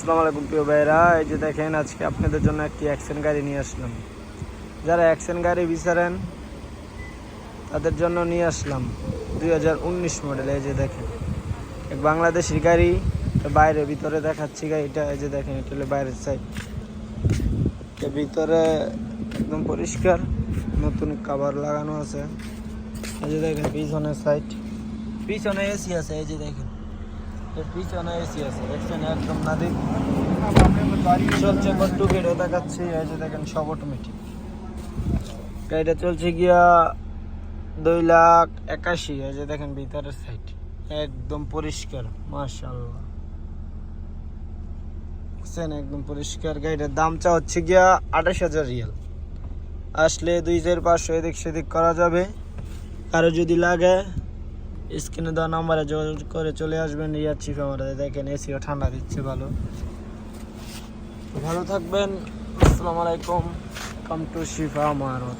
আসসালামু আলাইকুম প্রিয় ভাইরা, এই যে দেখেন আজকে আপনাদের জন্য একটি অ্যাকশন গাড়ি নিয়ে আসলাম। যারা অ্যাকশন গাড়ি বিচারেন তাদের জন্য নিয়ে আসলাম 2019 মডেল। এই যে দেখেন এক বাংলাদেশি গাড়ি, বাইরে ভিতরে দেখাচ্ছি গাড়িটা। এই যে দেখেন এটা হলো বাইরের সাইড, ভিতরে একদম পরিষ্কার, নতুন কভার লাগানো আছে। এই যে দেখেন পিছনের সাইড, পিছনে এসি আছে। এই যে দেখেন পিছনে এসি আছে, দেখছেন একদম নাদিক চলছে। কট্টু গেড়ে দেখাচ্ছি, এই যে দেখেন সব অটোমেটিক। গাড়িটা চলছে গিয়া 2,81,000। এই যে দেখেন ভিতরের সাইড একদম পরিষ্কার, মাশাআল্লাহ, দেখছেন একদম পরিষ্কার। গাড়িটার দামটা হচ্ছে গিয়া 28,000 রিয়াল। আসলে 2,500 এদিক সেদিক করা যাবে। কারো যদি লাগে স্ক্রিনে দেওয়া নাম্বারে যোগাযোগ করে চলে আসবেন রিয়াদ শিফা মার্টে। দেখেন এসিও ঠান্ডা দিচ্ছে ভালো। ভালো থাকবেন, আসসালামু আলাইকুম, কাম টু শিফা মার্ট।